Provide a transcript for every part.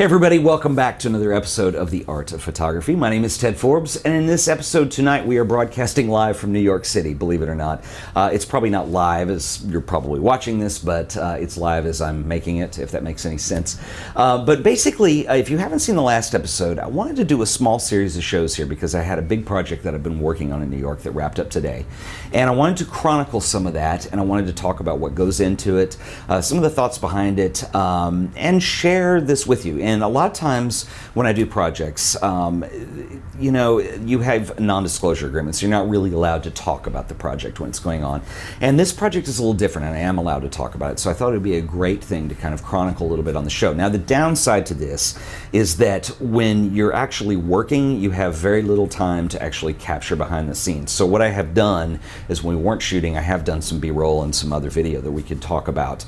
Hey everybody, welcome back to another episode of The Art of Photography. My name is Ted Forbes, and in this episode tonight we are broadcasting live from New York City, believe it or not. It's probably not live as you're probably watching this, but it's live as I'm making it, if that makes any sense. But basically, if you haven't seen the last episode, I wanted to do a small series of shows here because I had a big project that I've been working on in New York that wrapped up today. And I wanted to chronicle some of that, and I wanted to talk about what goes into it, some of the thoughts behind it, and share this with you. And a lot of times when I do projects, you have non-disclosure agreements. You're not really allowed to talk about the project when it's going on. And this project is a little different, and I am allowed to talk about it. So I thought it would be a great thing to kind of chronicle a little bit on the show. Now, the downside to this is that when you're actually working, you have very little time to actually capture behind the scenes. So what I have done is when we weren't shooting, I have done some B-roll and some other video that we could talk about,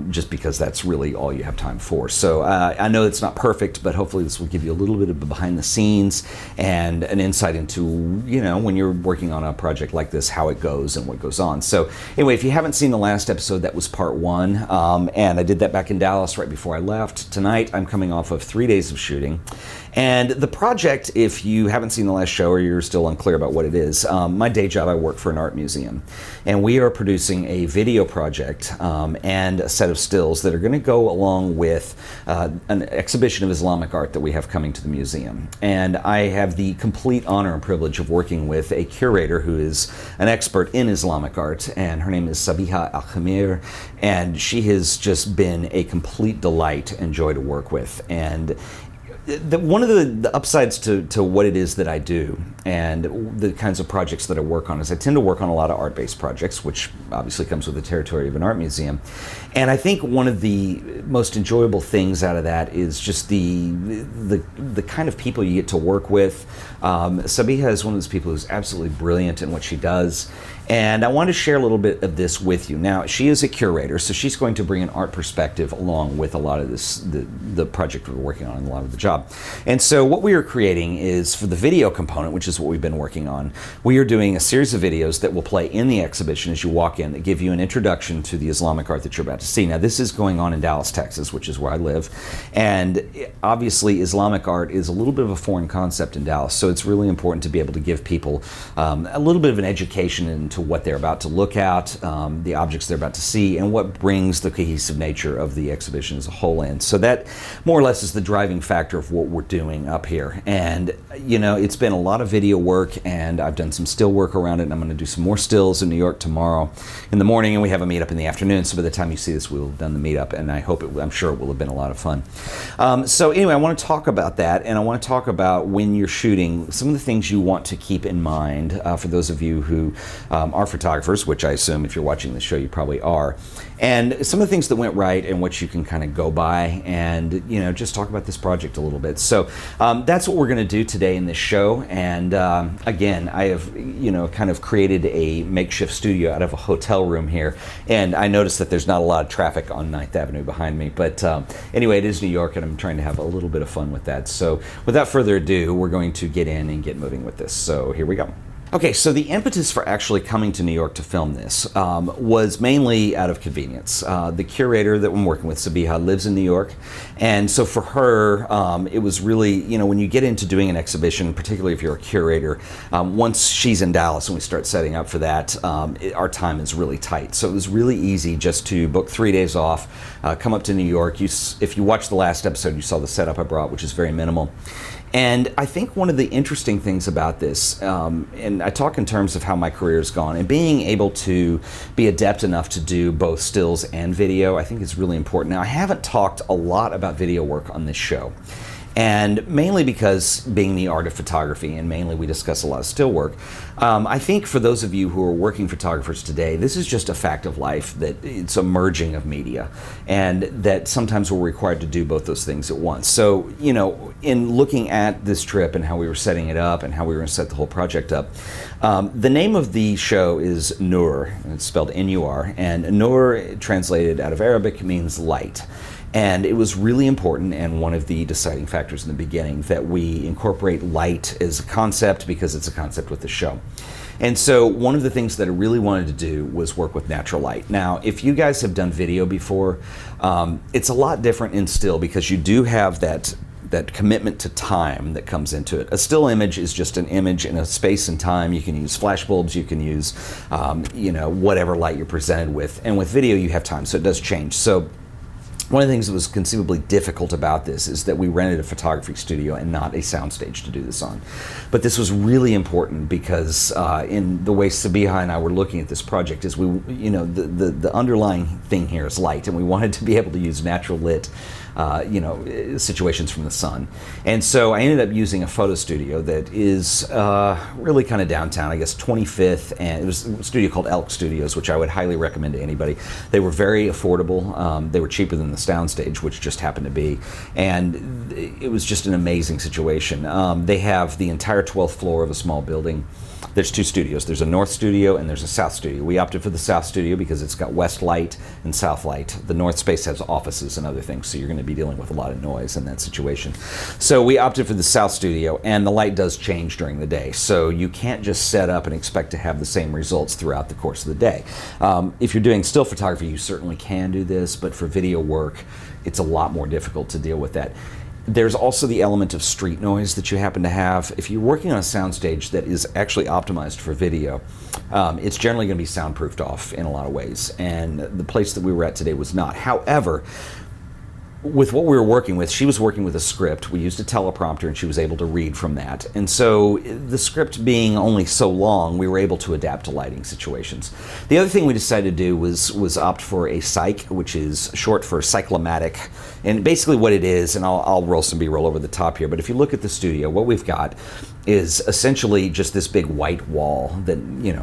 just because that's really all you have time for. So I know it's not perfect, but hopefully this will give you a little bit of behind the scenes and an insight into, when you're working on a project like this, how it goes and what goes on. So anyway, if you haven't seen the last episode, that was part one, and I did that back in Dallas right before I left. Tonight, I'm coming off of 3 days of shooting. And the project, if you haven't seen the last show or you're still unclear about what it is, my day job, I work for an art museum. And we are producing a video project and a set of stills that are going to go along with an exhibition of Islamic art that we have coming to the museum. And I have the complete honor and privilege of working with a curator who is an expert in Islamic art, and her name is Sabiha Al-Khamir, and she has just been a complete delight and joy to work with. And one of the upsides to what it is that I do and the kinds of projects that I work on is I tend to work on a lot of art-based projects, which obviously comes with the territory of an art museum. And I think one of the most enjoyable things out of that is just the kind of people you get to work with. Sabiha is one of those people who's absolutely brilliant in what she does. And I want to share a little bit of this with you. Now, she is a curator, so she's going to bring an art perspective along with a lot of this, the project we're working on and a lot of the job. And so what we are creating is, for the video component, which is what we've been working on, we are doing a series of videos that will play in the exhibition as you walk in that give you an introduction to the Islamic art that you're about to see. Now, this is going on in Dallas, Texas, which is where I live. And obviously, Islamic art is a little bit of a foreign concept in Dallas, so it's really important to be able to give people a little bit of an education into what they're about to look at, the objects they're about to see, and what brings the cohesive nature of the exhibition as a whole in. So that more or less is the driving factor of what we're doing up here. And it's been a lot of video work, and I've done some still work around it, and I'm going to do some more stills in New York tomorrow in the morning, and we have a meetup in the afternoon. So by the time you see this, we'll have done the meetup, and I'm sure it will have been a lot of fun. So anyway, I want to talk about that, and I want to talk about when you're shooting, some of the things you want to keep in mind for those of you who are photographers, which I assume if you're watching this show you probably are, and some of the things that went right and what you can kind of go by, and just talk about this project a little bit. So that's what we're going to do today in this show. And again, I have kind of created a makeshift studio out of a hotel room here, and I noticed that there's not a lot of traffic on 9th Avenue behind me, but anyway, it is New York, and I'm trying to have a little bit of fun with that. So without further ado, we're going to get in and get moving with this. So here we go. Okay, so the impetus for actually coming to New York to film this was mainly out of convenience. The curator that I'm working with, Sabiha, lives in New York, and so for her, it was really, when you get into doing an exhibition, particularly if you're a curator, once she's in Dallas and we start setting up for that, our time is really tight. So it was really easy just to book 3 days off, come up to New York. If you watched the last episode, you saw the setup I brought, which is very minimal. And I think one of the interesting things about this, and I talk in terms of how my career has gone, and being able to be adept enough to do both stills and video, I think is really important. Now, I haven't talked a lot about video work on this show. And mainly because being the art of photography, and mainly we discuss a lot of still work, I think for those of you who are working photographers today, this is just a fact of life that it's a merging of media, and that sometimes we're required to do both those things at once. So, in looking at this trip and how we were setting it up and how we were going to set the whole project up, the name of the show is Nur, and it's spelled N-U-R, and Nur, translated out of Arabic, means light. And it was really important, and one of the deciding factors in the beginning, that we incorporate light as a concept, because it's a concept with the show. And so one of the things that I really wanted to do was work with natural light. Now, if you guys have done video before, it's a lot different in still, because you do have that commitment to time that comes into it. A still image is just an image in a space and time. You can use flash bulbs, you can use whatever light you're presented with. And with video, you have time, so it does change. So one of the things that was conceivably difficult about this is that we rented a photography studio and not a soundstage to do this on. But this was really important because in the way Sabiha and I were looking at this project is the underlying thing here is light, and we wanted to be able to use natural lit situations from the sun. And so I ended up using a photo studio that is really kind of downtown, I guess 25th, and it was a studio called Elk Studios, which I would highly recommend to anybody. They were very affordable. They were cheaper than the Soundstage, which just happened to be, and it was just an amazing situation. They have the entire 12th floor of a small building. There's two studios. There's a north studio and there's a south studio. We opted for the south studio because it's got west light and south light. The north space has offices and other things, so you're going to be dealing with a lot of noise in that situation. So we opted for the south studio, and the light does change during the day. So you can't just set up and expect to have the same results throughout the course of the day. If you're doing still photography, you certainly can do this, but for video work, it's a lot more difficult to deal with that. There's also the element of street noise that you happen to have. If you're working on a soundstage that is actually optimized for video, it's generally going to be soundproofed off in a lot of ways, and the place that we were at today was not. However, with what we were working with, she was working with a script. We used a teleprompter, and she was able to read from that. And so the script being only so long, we were able to adapt to lighting situations. The other thing we decided to do was opt for a cyc, which is short for cyclomatic. And basically what it is, and I'll roll some B-roll over the top here, but if you look at the studio, what we've got is essentially just this big white wall that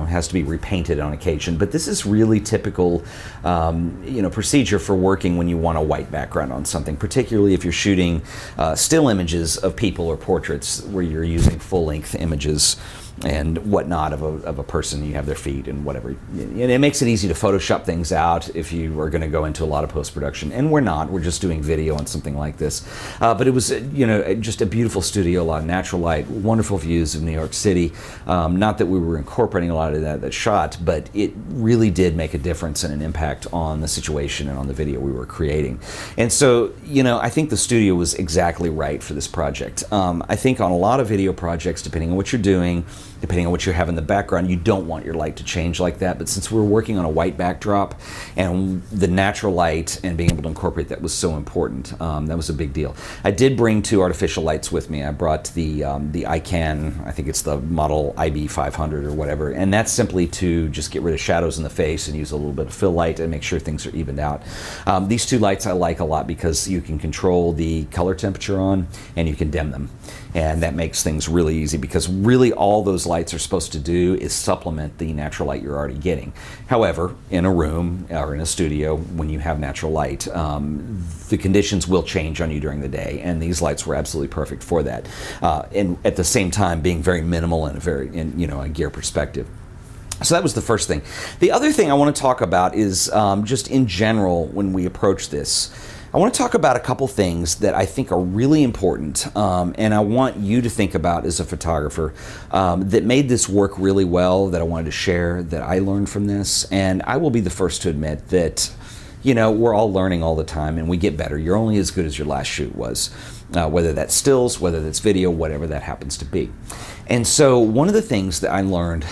has to be repainted on occasion. But this is really typical procedure for working when you want a white background on something, particularly if you're shooting still images of people or portraits where you're using full-length images and whatnot of a person. You have their feet and whatever. And it makes it easy to Photoshop things out if you are going to go into a lot of post-production. And we're not. We're just doing video on something like this. But it was, just a beautiful studio, a lot of natural light, wonderful views of New York City. Not that we were incorporating a lot of that shot, but it really did make a difference and an impact on the situation and on the video we were creating. And so, I think the studio was exactly right for this project. I think on a lot of video projects, depending on what you're doing, depending on what you have in the background, you don't want your light to change like that. But since we're working on a white backdrop, and the natural light and being able to incorporate that was so important, that was a big deal. I did bring two artificial lights with me. I brought the ICANN, I think it's the model IB500 or whatever, and that's simply to just get rid of shadows in the face and use a little bit of fill light and make sure things are evened out. These two lights I like a lot because you can control the color temperature on, and you can dim them. And that makes things really easy, because really all those lights are supposed to do is supplement the natural light you're already getting. However, in a room or in a studio, when you have natural light, the conditions will change on you during the day, and these lights were absolutely perfect for that. And at the same time, being very minimal and a gear perspective. So that was the first thing. The other thing I want to talk about is just in general when we approach this. I want to talk about a couple things that I think are really important, and I want you to think about as a photographer that made this work really well, that I wanted to share, that I learned from this. And I will be the first to admit that we're all learning all the time, and we get better. You're only as good as your last shoot was, whether that's stills, whether that's video, whatever that happens to be. And so one of the things that I learned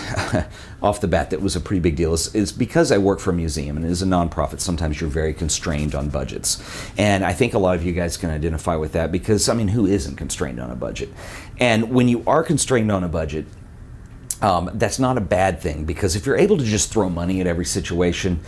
off the bat that was a pretty big deal is because I work for a museum and it is a nonprofit, sometimes you're very constrained on budgets. And I think a lot of you guys can identify with that, because, who isn't constrained on a budget? And when you are constrained on a budget, that's not a bad thing, because if you're able to just throw money at every situation,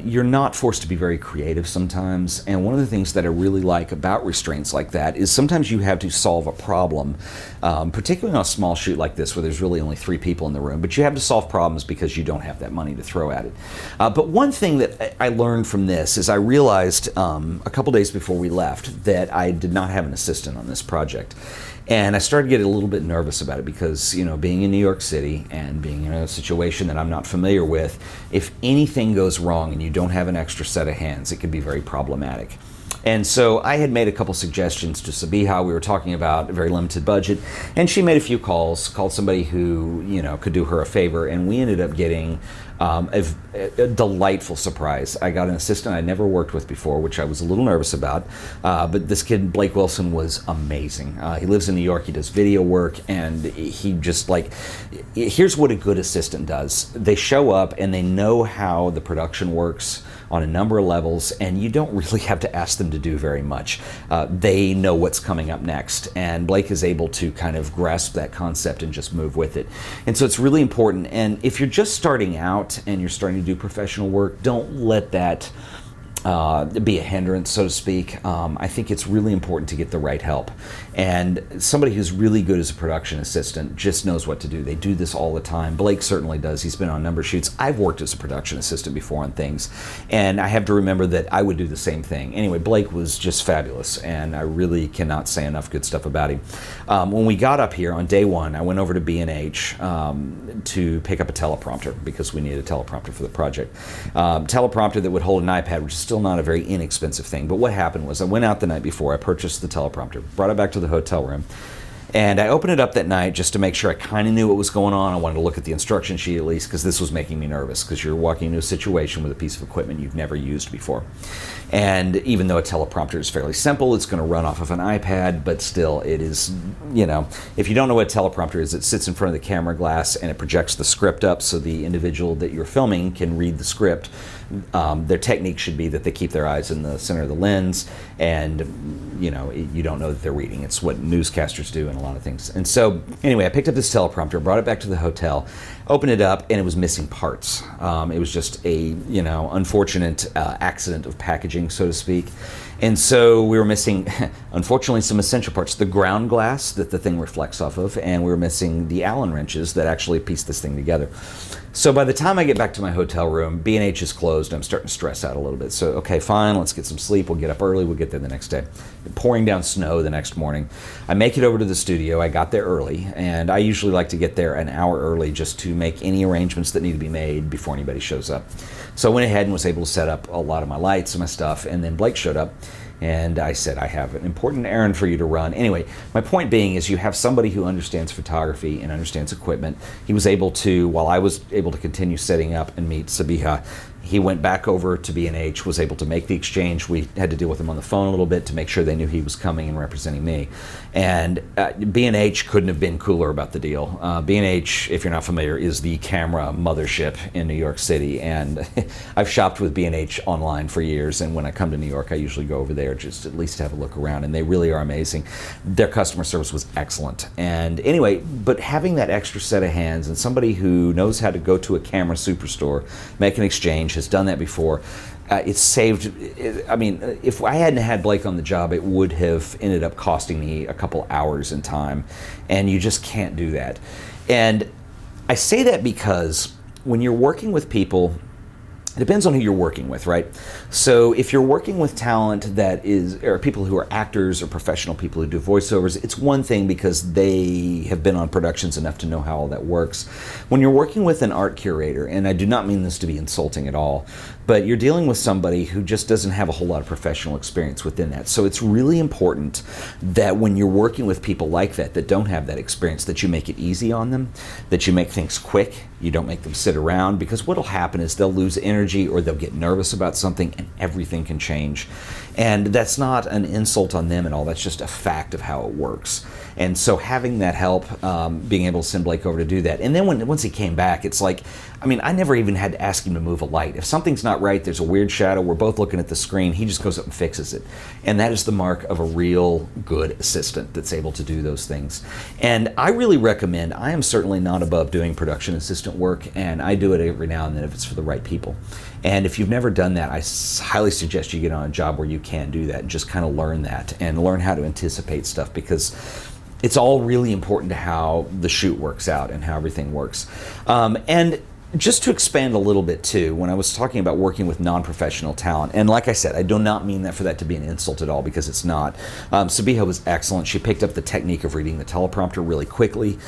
you're not forced to be very creative sometimes. And one of the things that I really like about restraints like that is sometimes you have to solve a problem, particularly on a small shoot like this where there's really only 3 people in the room, but you have to solve problems because you don't have that money to throw at it. But one thing that I learned from this is I realized a couple days before we left that I did not have an assistant on this project. And I started getting a little bit nervous about it because, being in New York City and being in a situation that I'm not familiar with, if anything goes wrong and you don't have an extra set of hands, it can be very problematic. And so I had made a couple suggestions to Sabiha. We were talking about a very limited budget, and she made a few calls, called somebody who, you know, could do her a favor, and we ended up getting a delightful surprise. I got an assistant I'd never worked with before, which I was a little nervous about, but this kid, Blake Wilson, was amazing. He lives in New York, he does video work, and he just, like, here's what a good assistant does. They show up and they know how the production works on a number of levels, and you don't really have to ask them to do very much. They know what's coming up next, and Blake is able to kind of grasp that concept and just move with it. And so it's really important, and if you're just starting out and you're starting to do professional work, don't let that be a hindrance, so to speak. I think it's really important to get the right help. And somebody who's really good as a production assistant just knows what to do. They do this all the time. Blake certainly does. He's been on a number of shoots. I've worked as a production assistant before on things, and I have to remember that I would do the same thing. Anyway, Blake was just fabulous, and I really cannot say enough good stuff about him. When we got up here on day one, I went over to B&H to pick up a teleprompter because we needed a teleprompter for the project. Teleprompter that would hold an iPad, which is still not a very inexpensive thing. But what happened was I went out the night before, I purchased the teleprompter, brought it back to the hotel room, and I opened it up that night just to make sure I kind of knew what was going on. I wanted to look at the instruction sheet at least, because this was making me nervous, because you're walking into a situation with a piece of equipment you've never used before. And even though a teleprompter is fairly simple, it's going to run off of an iPad, but still it is, you know, if you don't know what a teleprompter is, it sits in front of the camera glass and it projects the script up so the individual that you're filming can read the script. Their technique should be that they keep their eyes in the center of the lens, and you know, you don't know that they're reading. It's what newscasters do in a lot of things. And so anyway, I picked up this teleprompter, brought it back to the hotel, opened it up, and it was missing parts. It was just a, you know, unfortunate accident of packaging, so to speak. And so we were missing, unfortunately, some essential parts. The ground glass that the thing reflects off of, and we were missing the Allen wrenches that actually piece this thing together. So by the time I get back to my hotel room, B&H is closed. I'm starting to stress out a little bit. So, okay, fine, let's get some sleep. We'll get up early. We'll get there the next day. Pouring down snow the next morning. I make it over to the studio. I got there early, and I usually like to get there an hour early just to make any arrangements that need to be made before anybody shows up. So I went ahead and was able to set up a lot of my lights and my stuff, and then Blake showed up. And I said, I have an important errand for you to run. Anyway, my point being is you have somebody who understands photography and understands equipment. He was able to, while I was able to continue setting up and meet Sabiha, he went back over to B&H, was able to make the exchange. We had to deal with him on the phone a little bit to make sure they knew he was coming and representing me. And B&H couldn't have been cooler about the deal. B&H, if you're not familiar, is the camera mothership in New York City. And I've shopped with B&H online for years, and when I come to New York, I usually go over there just at least to have a look around, and they really are amazing. Their customer service was excellent. And anyway, but having that extra set of hands and somebody who knows how to go to a camera superstore, make an exchange, has done that before, it's saved. I mean, if I hadn't had Blake on the job, it would have ended up costing me a couple hours in time, and you just can't do that. And I say that because when you're working with people, it depends on who you're working with, right? So if you're working with talent that is, or people who are actors or professional people who do voiceovers, it's one thing because they have been on productions enough to know how all that works. When you're working with an art curator, and I do not mean this to be insulting at all, but you're dealing with somebody who just doesn't have a whole lot of professional experience within that. So it's really important that when you're working with people like that, that don't have that experience, that you make it easy on them, that you make things quick, you don't make them sit around, because what'll happen is they'll lose energy or they'll get nervous about something and everything can change. And that's not an insult on them at all, that's just a fact of how it works. And so having that help, being able to send Blake over to do that. And then once he came back, it's like, I mean, I never even had to ask him to move a light. If something's not right, there's a weird shadow, we're both looking at the screen, he just goes up and fixes it. And that is the mark of a real good assistant that's able to do those things. And I really recommend, I am certainly not above doing production assistant work, and I do it every now and then if it's for the right people. And if you've never done that, I highly suggest you get on a job where you can do that and just kind of learn that and learn how to anticipate stuff, because it's all really important to how the shoot works out and how everything works. And just to expand a little bit too, when I was talking about working with non-professional talent, and like I said, I do not mean that for that to be an insult at all, because it's not. Sabiha was excellent. She picked up the technique of reading the teleprompter really quickly.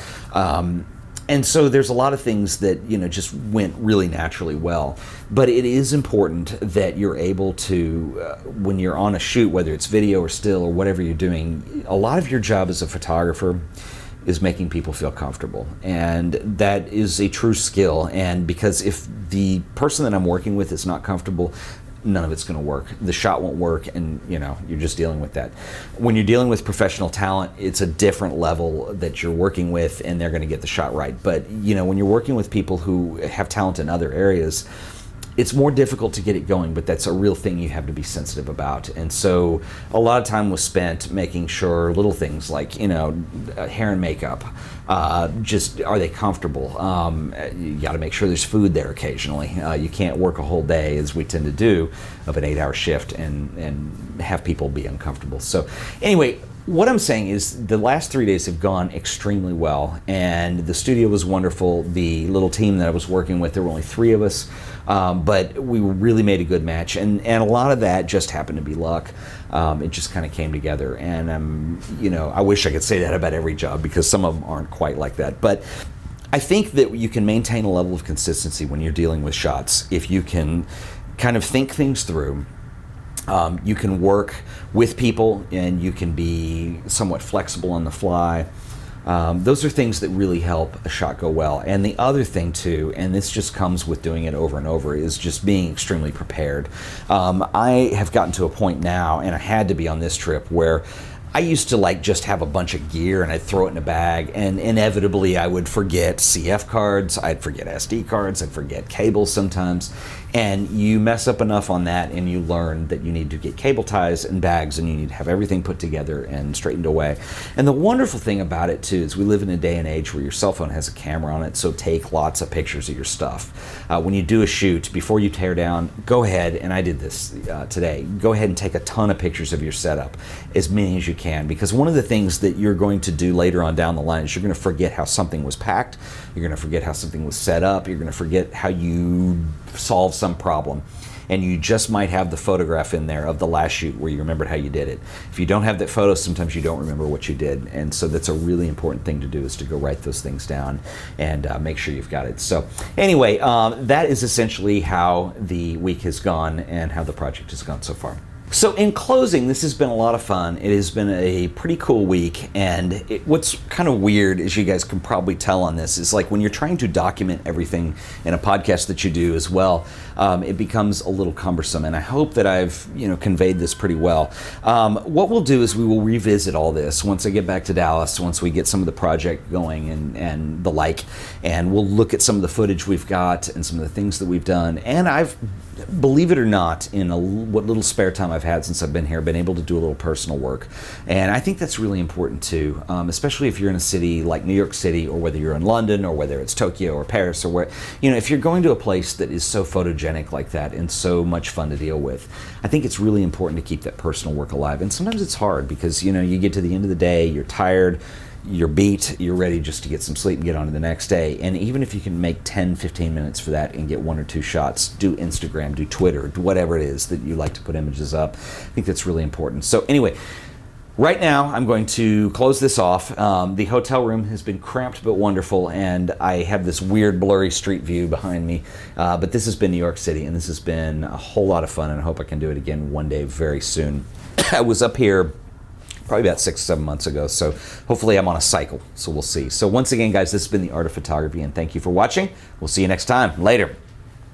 And so there's a lot of things that, just went really naturally well. But it is important that you're able to, when you're on a shoot, whether it's video or still or whatever you're doing, a lot of your job as a photographer is making people feel comfortable. And that is a true skill. And because if the person that I'm working with is not comfortable, none of it's going to work. The shot won't work, and you're just dealing with that. When you're dealing with professional talent, it's a different level that you're working with, and they're going to get the shot right. But when you're working with people who have talent in other areas, it's more difficult to get it going, but that's a real thing you have to be sensitive about. And so a lot of time was spent making sure little things like, hair and makeup, just are they comfortable? You got to make sure there's food there occasionally. You can't work a whole day, as we tend to do, of an 8-hour shift and have people be uncomfortable. So anyway, what I'm saying is the last 3 days have gone extremely well, and the studio was wonderful. The little team that I was working with, there were only 3 of us, but we really made a good match, and a lot of that just happened to be luck. It just kind of came together, and I wish I could say that about every job, because some of them aren't quite like that. But I think that you can maintain a level of consistency when you're dealing with shots if you can kind of think things through. You can work with people, and you can be somewhat flexible on the fly. Those are things that really help a shot go well. And the other thing too, and this just comes with doing it over and over, is just being extremely prepared. I have gotten to a point now, and I had to be on this trip, where I used to just have a bunch of gear and I'd throw it in a bag, and inevitably I would forget CF cards, I'd forget SD cards, I'd forget cables sometimes. And you mess up enough on that, and you learn that you need to get cable ties and bags, and you need to have everything put together and straightened away. And the wonderful thing about it too is we live in a day and age where your cell phone has a camera on it, so take lots of pictures of your stuff. When you do a shoot, before you tear down, go ahead, and I did this today, go ahead and take a ton of pictures of your setup, as many as you can, because one of the things that you're going to do later on down the line is you're going to forget how something was packed, you're going to forget how something was set up, you're going to forget how you solved some problem, and you just might have the photograph in there of the last shoot where you remembered how you did it. If you don't have that photo, sometimes you don't remember what you did, and so that's a really important thing to do, is to go write those things down and make sure you've got it. So anyway, that is essentially how the week has gone and how the project has gone so far. So in closing, this has been a lot of fun. It has been a pretty cool week, and what's kind of weird, as you guys can probably tell on this, is when you're trying to document everything in a podcast that you do as well, it becomes a little cumbersome, and I hope that I've conveyed this pretty well. What we'll do is we will revisit all this once I get back to Dallas, once we get some of the project going and the like, and we'll look at some of the footage we've got and some of the things that we've done. And I've, believe it or not, in what little spare time I've had since I've been here, been able to do a little personal work, and I think that's really important too, especially if you're in a city like New York City, or whether you're in London, or whether it's Tokyo or Paris, or where, if you're going to a place that is so photogenic like that and so much fun to deal with, I think it's really important to keep that personal work alive. And sometimes it's hard because you get to the end of the day, you're tired, you're beat, you're ready just to get some sleep and get on to the next day. And even if you can make 10-15 minutes for that and get 1 or 2 shots, do Instagram, do Twitter, do whatever it is that you like to put images up, I think that's really important. So anyway, right now I'm going to close this off. The hotel room has been cramped but wonderful, and I have this weird blurry street view behind me, but this has been New York City, and this has been a whole lot of fun, and I hope I can do it again one day very soon. I was up here probably about 6 or 7 months ago, so hopefully I'm on a cycle, so we'll see. So once again, guys, this has been The Art of Photography, and thank you for watching. We'll see you next time. Later.